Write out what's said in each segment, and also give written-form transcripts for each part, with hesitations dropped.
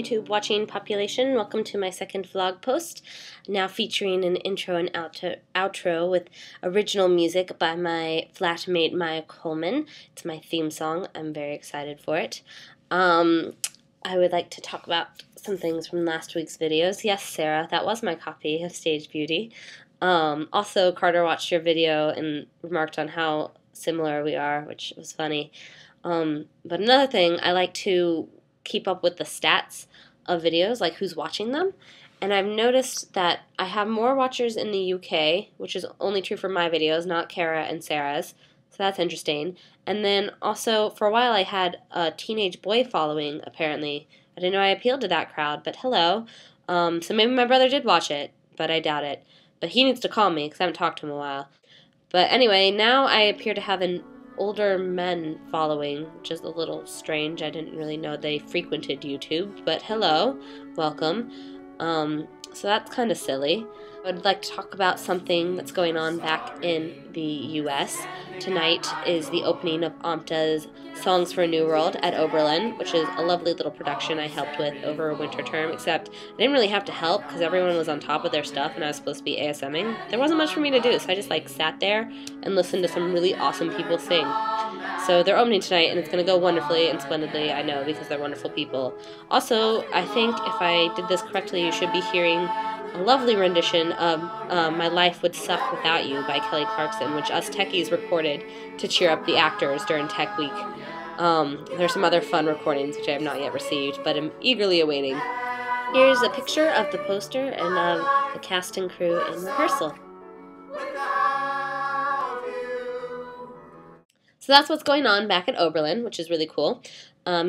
YouTube watching population. Welcome to my second vlog post, now featuring an intro and outro with original music by my flatmate Maya Coleman. It's my theme song. I'm very excited for it. I would like to talk about some things from last week's videos. Yes, Sarah, that was my copy of Stage Beauty. Also, Carter watched your video and remarked on how similar we are, which was funny. But another thing, I like to keep up with the stats of videos, like who's watching them. And I've noticed that I have more watchers in the UK, which is only true for my videos, not Kara and Sarah's. So that's interesting. And then also, for a while I had a teenage boy following, apparently. I didn't know I appealed to that crowd, but hello. So maybe my brother did watch it, but I doubt it. But he needs to call me, because I haven't talked to him in a while. But anyway, now I appear to have an older men following, which is a little strange. I didn't really know they frequented YouTube, but hello, welcome. So that's kind of silly. I would like to talk about something that's going on back in the US. Tonight is the opening of AMTA's Songs for a New World at Oberlin, which is a lovely little production I helped with over a winter term, except I didn't really have to help because everyone was on top of their stuff and I was supposed to be ASMing. There wasn't much for me to do, so I just sat there and listened to some really awesome people sing. So they're opening tonight, and it's going to go wonderfully and splendidly, I know, because they're wonderful people. Also, I think if I did this correctly, you should be hearing a lovely rendition of My Life Would Suck Without You by Kelly Clarkson, which us techies recorded to cheer up the actors during Tech Week. There's some other fun recordings, which I have not yet received, but am eagerly awaiting. Here's a picture of the poster and of the cast and crew in rehearsal. So that's what's going on back at Oberlin, which is really cool.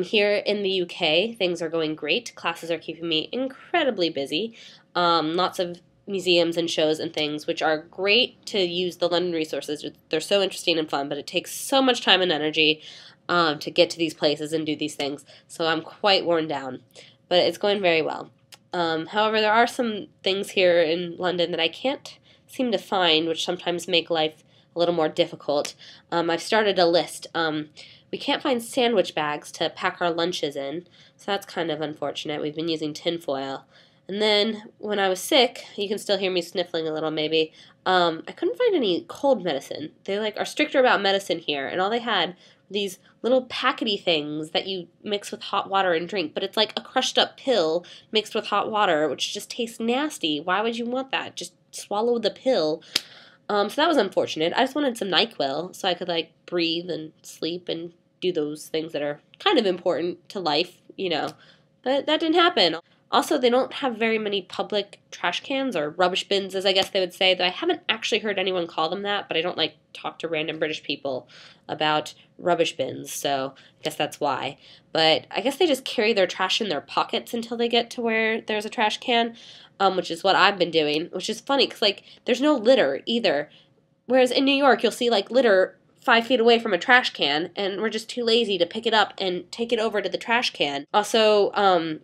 Here in the UK, things are going great. Classes are keeping me incredibly busy. Lots of museums and shows and things, which are great to use the London resources. They're so interesting and fun, but it takes so much time and energy to get to these places and do these things. So I'm quite worn down, but it's going very well. However, there are some things here in London that I can't seem to find, which sometimes make life a little more difficult. I've started a list. We can't find sandwich bags to pack our lunches in, so that's kind of unfortunate. We've been using tinfoil. And then when I was sick, you can still hear me sniffling a little maybe, I couldn't find any cold medicine. They are stricter about medicine here, and all they had were these little packety things that you mix with hot water and drink, but it's like a crushed up pill mixed with hot water, which just tastes nasty. Why would you want that? Just swallow the pill. So that was unfortunate. I just wanted some NyQuil so I could breathe and sleep and do those things that are kind of important to life, you know. But that didn't happen. Also, they don't have very many public trash cans, or rubbish bins, as I guess they would say, though I haven't actually heard anyone call them that, but I don't talk to random British people about rubbish bins, so I guess that's why. But I guess they just carry their trash in their pockets until they get to where there's a trash can, which is what I've been doing, which is funny, because, there's no litter, either. Whereas in New York, you'll see, litter 5 feet away from a trash can, and we're just too lazy to pick it up and take it over to the trash can. Also,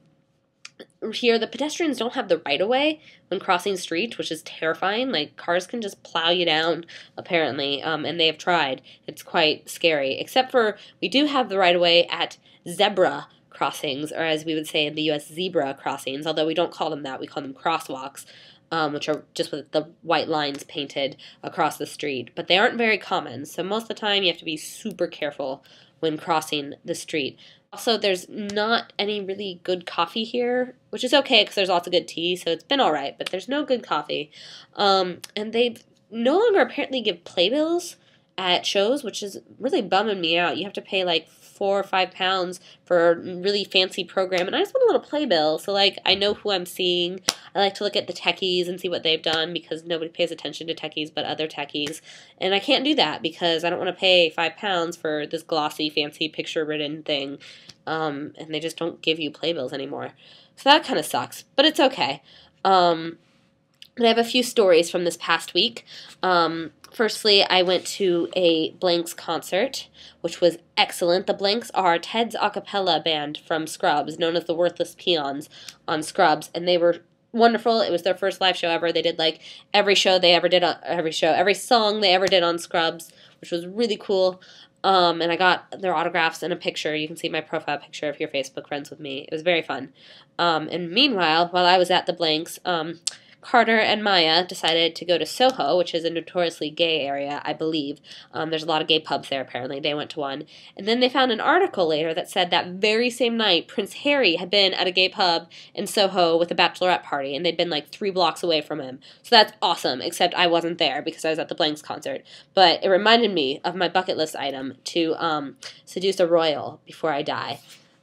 here, the pedestrians don't have the right-of-way when crossing streets, which is terrifying. Cars can just plow you down, apparently, and they have tried. It's quite scary, except for we do have the right-of-way at zebra crossings, or as we would say in the U.S., zebra crossings, although we don't call them that. We call them crosswalks, which are just with the white lines painted across the street. But they aren't very common, so most of the time you have to be super careful when crossing the street. Also, there's not any really good coffee here, which is okay because there's lots of good tea, so it's been alright, but there's no good coffee. And they no longer apparently give playbills at shows, which is really bumming me out. You have to pay £4 or £5 for a really fancy program, and I just want a little playbill, so I know who I'm seeing. I like to look at the techies and see what they've done, because nobody pays attention to techies but other techies, and I can't do that because I don't want to pay £5 for this glossy, fancy, picture-written thing, and they just don't give you playbills anymore. So that kind of sucks, but it's okay. But I have a few stories from this past week. Firstly, I went to a Blanks concert, which was excellent. The Blanks are Ted's a cappella band from Scrubs, known as the Worthless Peons on Scrubs, and they were wonderful. It was their first live show ever. They did every song they ever did on Scrubs, which was really cool. And I got their autographs and a picture. You can see my profile picture if you're Facebook friends with me. It was very fun. And meanwhile, while I was at the Blanks, Carter and Maya decided to go to Soho, which is a notoriously gay area, I believe. There's a lot of gay pubs there, apparently. They went to one. And then they found an article later that said that very same night, Prince Harry had been at a gay pub in Soho with a bachelorette party, and they'd been like 3 blocks away from him. So that's awesome, except I wasn't there because I was at the Blanks concert. But it reminded me of my bucket list item to seduce a royal before I die.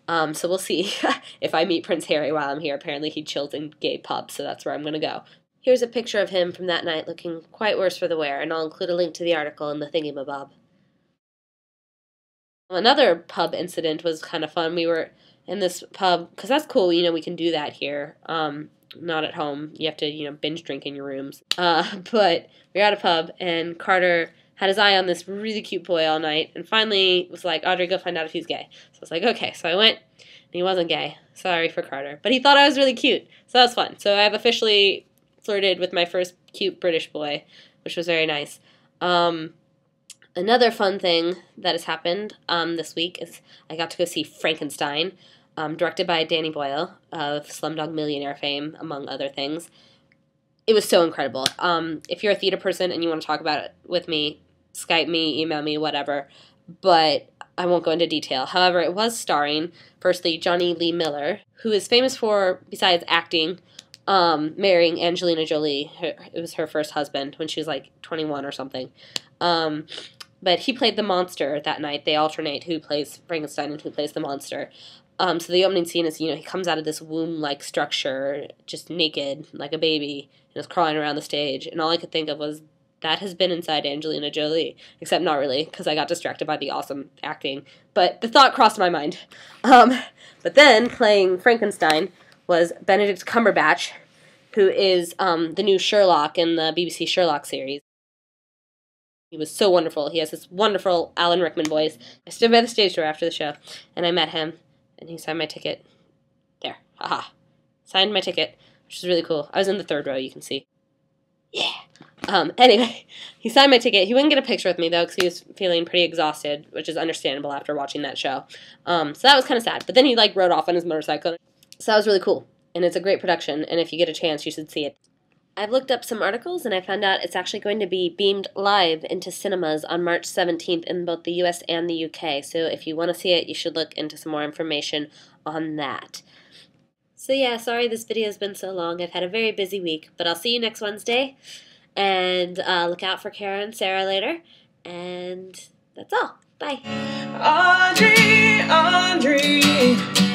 So we'll see if I meet Prince Harry while I'm here. Apparently he chills in gay pubs, so that's where I'm going to go. Here's a picture of him from that night looking quite worse for the wear, and I'll include a link to the article in the thingamabob. Another pub incident was kind of fun. We were in this pub, because that's cool, we can do that here. Not at home. You have to, binge drink in your rooms. But we were at a pub, and Carter had his eye on this really cute boy all night, and finally was like, Audrey, go find out if he's gay. So I was like, okay. So I went, and he wasn't gay. Sorry for Carter. But he thought I was really cute, so that was fun. So I've officially flirted with my first cute British boy, which was very nice. Another fun thing that has happened this week is I got to go see Frankenstein, directed by Danny Boyle of Slumdog Millionaire fame, among other things. It was so incredible. If you're a theater person and you want to talk about it with me, Skype me, email me, whatever. But I won't go into detail. However, it was starring, firstly, Johnny Lee Miller, who is famous for, besides acting, marrying Angelina Jolie. It was her first husband when she was like 21 or something. But he played the monster that night. They alternate who plays Frankenstein and who plays the monster. So the opening scene is, he comes out of this womb-like structure, just naked, like a baby, and is crawling around the stage. And all I could think of was, that has been inside Angelina Jolie. Except not really, because I got distracted by the awesome acting. But the thought crossed my mind. But then, playing Frankenstein was Benedict Cumberbatch, who is the new Sherlock in the BBC Sherlock series. He was so wonderful. He has this wonderful Alan Rickman voice. I stood by the stage door after the show, and I met him, and he signed my ticket. There. Haha. Signed my ticket, which is really cool. I was in the 3rd row, you can see. Yeah. Anyway, he signed my ticket. He wouldn't get a picture with me, though, because he was feeling pretty exhausted, which is understandable after watching that show. So that was kind of sad. But then he, rode off on his motorcycle. So that was really cool. And it's a great production, and if you get a chance, you should see it. I've looked up some articles, and I found out it's actually going to be beamed live into cinemas on March 17th in both the US and the UK. So if you want to see it, you should look into some more information on that. So yeah, sorry this video has been so long. I've had a very busy week, but I'll see you next Wednesday. And look out for Kara and Sarah later. And that's all. Bye. Audrey, Audrey.